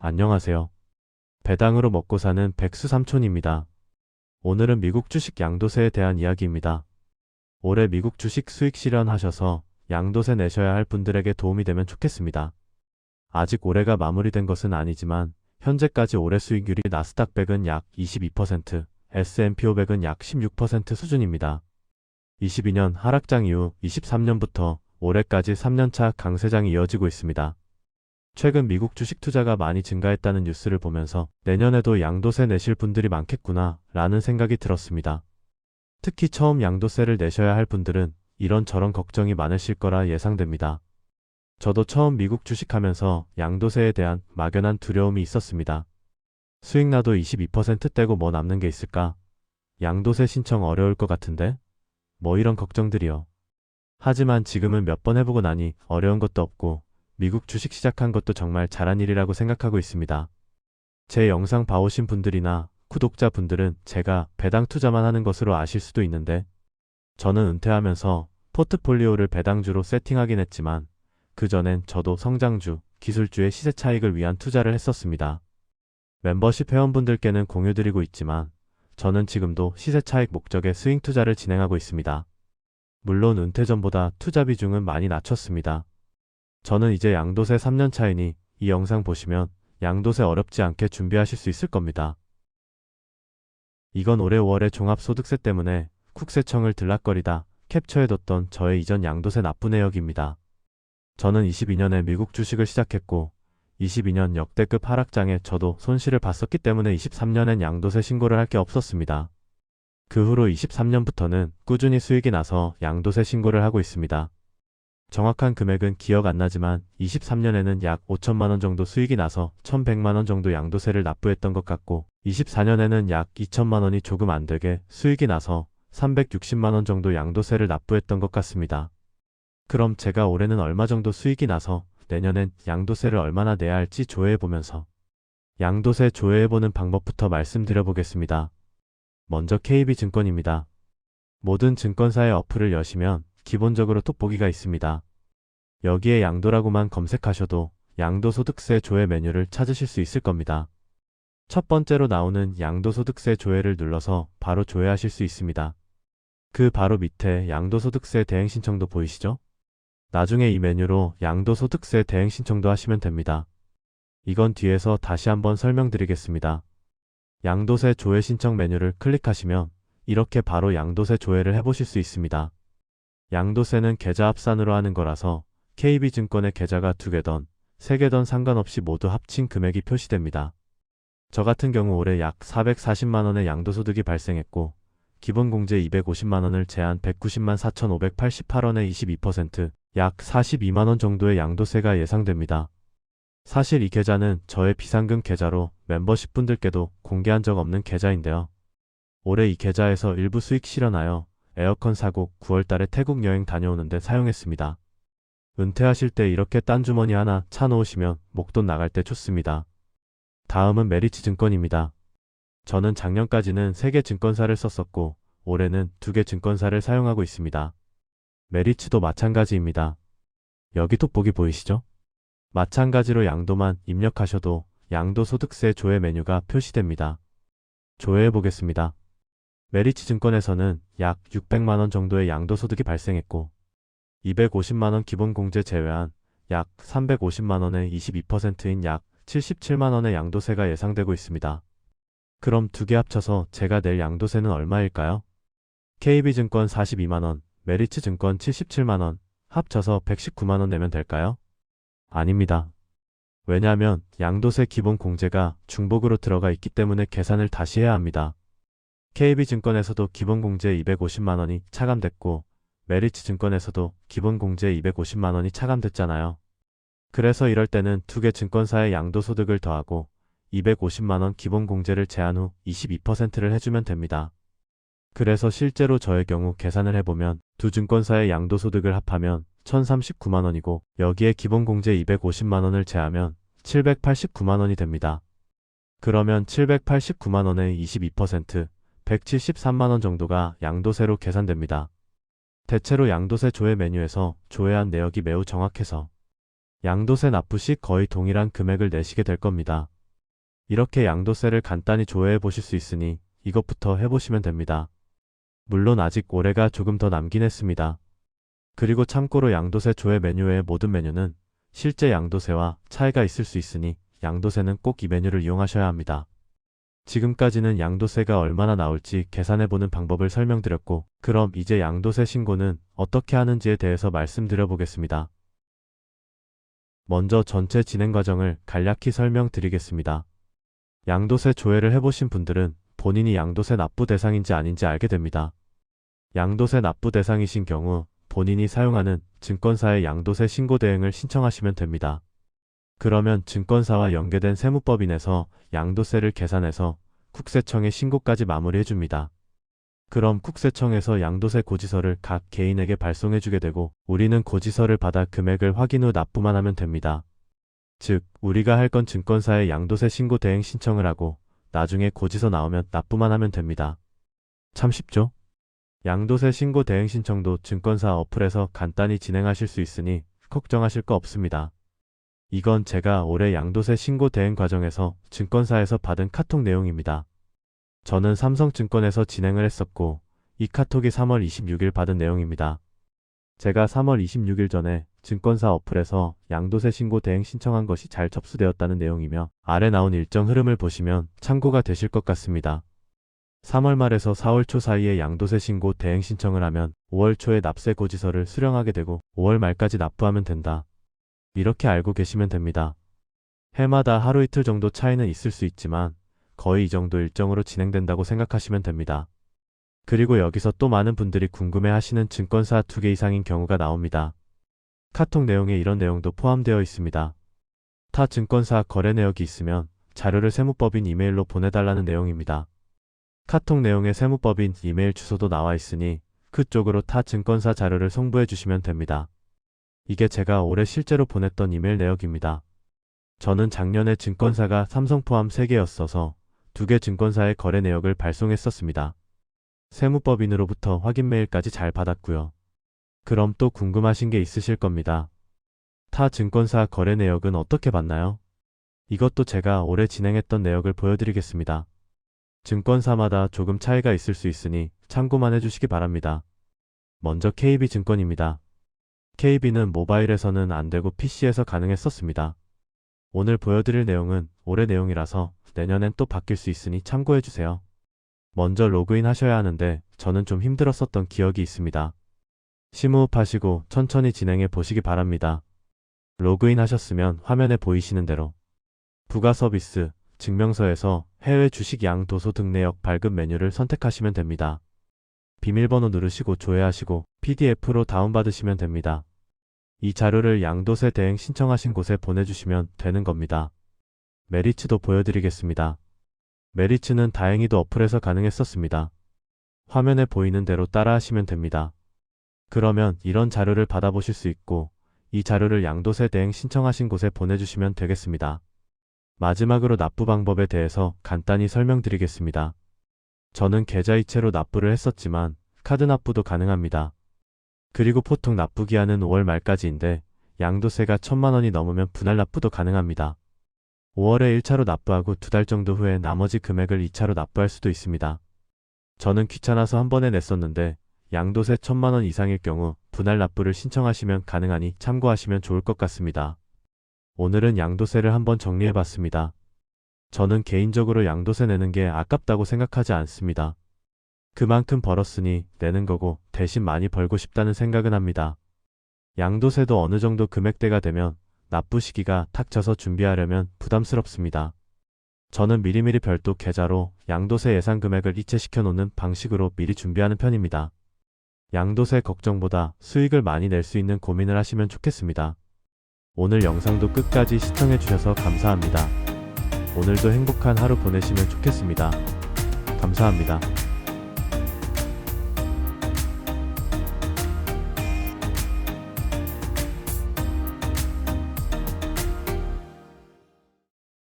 안녕하세요. 배당으로 먹고 사는 백수 삼촌입니다. 오늘은 미국 주식 양도세에 대한 이야기입니다. 올해 미국 주식 수익 실현하셔서 양도세 내셔야 할 분들에게 도움이 되면 좋겠습니다. 아직 올해가 마무리된 것은 아니지만 현재까지 올해 수익률이 나스닥 100은 약 22%, S&P 500은 약 16% 수준입니다. 22년 하락장 이후 23년부터 올해까지 3년차 강세장이 이어지고 있습니다. 최근 미국 주식 투자가 많이 증가했다는 뉴스를 보면서 내년에도 양도세 내실 분들이 많겠구나 라는 생각이 들었습니다. 특히 처음 양도세를 내셔야 할 분들은 이런저런 걱정이 많으실 거라 예상됩니다. 저도 처음 미국 주식하면서 양도세에 대한 막연한 두려움이 있었습니다. 수익 나도 22% 떼고 뭐 남는 게 있을까? 양도세 신청 어려울 것 같은데? 뭐 이런 걱정들이요. 하지만 지금은 몇 번 해보고 나니 어려운 것도 없고 미국 주식 시작한 것도 정말 잘한 일이라고 생각하고 있습니다. 제 영상 봐오신 분들이나 구독자분들은 제가 배당 투자만 하는 것으로 아실 수도 있는데 저는 은퇴하면서 포트폴리오를 배당주로 세팅하긴 했지만 그전엔 저도 성장주, 기술주의 시세 차익을 위한 투자를 했었습니다. 멤버십 회원분들께는 공유드리고 있지만 저는 지금도 시세 차익 목적의 스윙 투자를 진행하고 있습니다. 물론 은퇴 전보다 투자 비중은 많이 낮췄습니다. 저는 이제 양도세 3년 차이니 이 영상 보시면 양도세 어렵지 않게 준비하실 수 있을 겁니다. 이건 올해 5월에 종합소득세 때문에 국세청을 들락거리다 캡처해뒀던 저의 이전 양도세 납부 내역입니다. 저는 22년에 미국 주식을 시작했고 22년 역대급 하락장에 저도 손실을 봤었기 때문에 23년엔 양도세 신고를 할 게 없었습니다. 그 후로 23년부터는 꾸준히 수익이 나서 양도세 신고를 하고 있습니다. 정확한 금액은 기억 안 나지만 23년에는 약 5천만원 정도 수익이 나서 1100만원 정도 양도세를 납부했던 것 같고 24년에는 약 2천만원이 조금 안 되게 수익이 나서 360만원 정도 양도세를 납부했던 것 같습니다. 그럼 제가 올해는 얼마 정도 수익이 나서 내년엔 양도세를 얼마나 내야 할지 조회해보면서 양도세 조회해보는 방법부터 말씀드려보겠습니다. 먼저 KB증권입니다. 모든 증권사의 어플을 여시면 기본적으로 톡보기가 있습니다. 여기에 양도라고만 검색하셔도 양도소득세 조회 메뉴를 찾으실 수 있을 겁니다. 첫 번째로 나오는 양도소득세 조회를 눌러서 바로 조회하실 수 있습니다. 그 바로 밑에 양도소득세 대행신청도 보이시죠? 나중에 이 메뉴로 양도소득세 대행신청도 하시면 됩니다. 이건 뒤에서 다시 한번 설명드리겠습니다. 양도세 조회 신청 메뉴를 클릭하시면 이렇게 바로 양도세 조회를 해보실 수 있습니다. 양도세는 계좌 합산으로 하는 거라서 KB증권의 계좌가 2개던 3개던 상관없이 모두 합친 금액이 표시됩니다. 저 같은 경우 올해 약 440만원의 양도소득이 발생했고 기본공제 250만원을 제한 190만 4,588원의 22%, 약 42만원 정도의 양도세가 예상됩니다. 사실 이 계좌는 저의 비상금 계좌로 멤버십 분들께도 공개한 적 없는 계좌인데요. 올해 이 계좌에서 일부 수익 실현하여 에어컨 사고 9월달에 태국 여행 다녀오는데 사용했습니다. 은퇴하실 때 이렇게 딴 주머니 하나 차놓으시면 목돈 나갈 때 좋습니다. 다음은 메리츠증권입니다. 저는 작년까지는 3개 증권사를 썼었고 올해는 2개 증권사를 사용하고 있습니다. 메리츠도 마찬가지입니다. 여기 톡보기 보이시죠? 마찬가지로 양도만 입력하셔도 양도소득세 조회 메뉴가 표시됩니다. 조회해 보겠습니다. 메리츠증권에서는 약 600만원 정도의 양도소득이 발생했고 250만원 기본공제 제외한 약 350만원의 22%인 약 77만원의 양도세가 예상되고 있습니다. 그럼 2개 합쳐서 제가 낼 양도세는 얼마일까요? KB증권 42만원, 메리츠증권 77만원, 합쳐서 119만원 내면 될까요? 아닙니다. 왜냐하면 양도세 기본공제가 중복으로 들어가 있기 때문에 계산을 다시 해야 합니다. KB증권에서도 기본공제 250만원이 차감됐고 메리츠증권에서도 기본공제 250만원이 차감됐잖아요. 그래서 이럴 때는 2개 증권사의 양도소득을 더하고 250만원 기본공제를 제한 후 22%를 해주면 됩니다. 그래서 실제로 저의 경우 계산을 해보면 두 증권사의 양도소득을 합하면 1039만원이고 여기에 기본공제 250만원을 제하면 789만원이 됩니다. 그러면 789만원의 22%, 173만원 정도가 양도세로 계산됩니다. 대체로 양도세 조회 메뉴에서 조회한 내역이 매우 정확해서 양도세 납부 시 거의 동일한 금액을 내시게 될 겁니다. 이렇게 양도세를 간단히 조회해 보실 수 있으니 이것부터 해보시면 됩니다. 물론 아직 올해가 조금 더 남긴 했습니다. 그리고 참고로 양도세 조회 메뉴 외의 모든 메뉴는 실제 양도세와 차이가 있을 수 있으니 양도세는 꼭 이 메뉴를 이용하셔야 합니다. 지금까지는 양도세가 얼마나 나올지 계산해보는 방법을 설명드렸고, 그럼 이제 양도세 신고는 어떻게 하는지에 대해서 말씀드려 보겠습니다. 먼저 전체 진행 과정을 간략히 설명드리겠습니다. 양도세 조회를 해보신 분들은 본인이 양도세 납부 대상인지 아닌지 알게 됩니다. 양도세 납부 대상이신 경우 본인이 사용하는 증권사의 양도세 신고 대행을 신청하시면 됩니다. 그러면 증권사와 연계된 세무법인에서 양도세를 계산해서 국세청에 신고까지 마무리해줍니다. 그럼 국세청에서 양도세 고지서를 각 개인에게 발송해주게 되고 우리는 고지서를 받아 금액을 확인 후 납부만 하면 됩니다. 즉, 우리가 할 건 증권사에 양도세 신고 대행 신청을 하고 나중에 고지서 나오면 납부만 하면 됩니다. 참 쉽죠? 양도세 신고 대행 신청도 증권사 어플에서 간단히 진행하실 수 있으니 걱정하실 거 없습니다. 이건 제가 올해 양도세 신고 대행 과정에서 증권사에서 받은 카톡 내용입니다. 저는 삼성증권에서 진행을 했었고 이 카톡이 3월 26일 받은 내용입니다. 제가 3월 26일 전에 증권사 어플에서 양도세 신고 대행 신청한 것이 잘 접수되었다는 내용이며 아래 나온 일정 흐름을 보시면 참고가 되실 것 같습니다. 3월 말에서 4월 초 사이에 양도세 신고 대행 신청을 하면 5월 초에 납세 고지서를 수령하게 되고 5월 말까지 납부하면 된다. 이렇게 알고 계시면 됩니다. 해마다 하루 이틀 정도 차이는 있을 수 있지만 거의 이 정도 일정으로 진행된다고 생각하시면 됩니다. 그리고 여기서 또 많은 분들이 궁금해하시는 증권사 2개 이상인 경우가 나옵니다. 카톡 내용에 이런 내용도 포함되어 있습니다. 타 증권사 거래 내역이 있으면 자료를 세무법인 이메일로 보내달라는 내용입니다. 카톡 내용에 세무법인 이메일 주소도 나와 있으니 그쪽으로 타 증권사 자료를 송부해 주시면 됩니다. 이게 제가 올해 실제로 보냈던 이메일 내역입니다. 저는 작년에 증권사가 삼성 포함 3개였어서 2개 증권사의 거래 내역을 발송했었습니다. 세무법인으로부터 확인 메일까지 잘 받았고요. 그럼 또 궁금하신 게 있으실 겁니다. 타 증권사 거래 내역은 어떻게 받나요? 이것도 제가 올해 진행했던 내역을 보여드리겠습니다. 증권사마다 조금 차이가 있을 수 있으니 참고만 해주시기 바랍니다. 먼저 KB증권입니다. KB는 모바일에서는 안되고 PC에서 가능했었습니다. 오늘 보여드릴 내용은 올해 내용이라서 내년엔 또 바뀔 수 있으니 참고해주세요. 먼저 로그인 하셔야 하는데 저는 좀 힘들었었던 기억이 있습니다. 심호흡하시고 천천히 진행해 보시기 바랍니다. 로그인 하셨으면 화면에 보이시는 대로 부가 서비스, 증명서에서 해외 주식 양도소 등 내역 발급 메뉴를 선택하시면 됩니다. 비밀번호 누르시고 조회하시고 PDF로 다운받으시면 됩니다. 이 자료를 양도세 대행 신청하신 곳에 보내주시면 되는 겁니다. 메리츠도 보여드리겠습니다. 메리츠는 다행히도 어플에서 가능했었습니다. 화면에 보이는 대로 따라하시면 됩니다. 그러면 이런 자료를 받아보실 수 있고 이 자료를 양도세 대행 신청하신 곳에 보내주시면 되겠습니다. 마지막으로 납부 방법에 대해서 간단히 설명드리겠습니다. 저는 계좌이체로 납부를 했었지만 카드 납부도 가능합니다. 그리고 보통 납부 기한은 5월 말까지인데 양도세가 1,000만 원이 넘으면 분할 납부도 가능합니다. 5월에 1차로 납부하고 2달 정도 후에 나머지 금액을 2차로 납부할 수도 있습니다. 저는 귀찮아서 한 번에 냈었는데 양도세 1,000만 원 이상일 경우 분할 납부를 신청하시면 가능하니 참고하시면 좋을 것 같습니다. 오늘은 양도세를 한번 정리해봤습니다. 저는 개인적으로 양도세 내는 게 아깝다고 생각하지 않습니다. 그만큼 벌었으니 내는 거고 대신 많이 벌고 싶다는 생각은 합니다. 양도세도 어느 정도 금액대가 되면 납부 시기가 탁 져서 준비하려면 부담스럽습니다. 저는 미리미리 별도 계좌로 양도세 예상 금액을 이체시켜 놓는 방식으로 미리 준비하는 편입니다. 양도세 걱정보다 수익을 많이 낼 수 있는 고민을 하시면 좋겠습니다. 오늘 영상도 끝까지 시청해 주셔서 감사합니다. 오늘도 행복한 하루 보내시면 좋겠습니다. 감사합니다.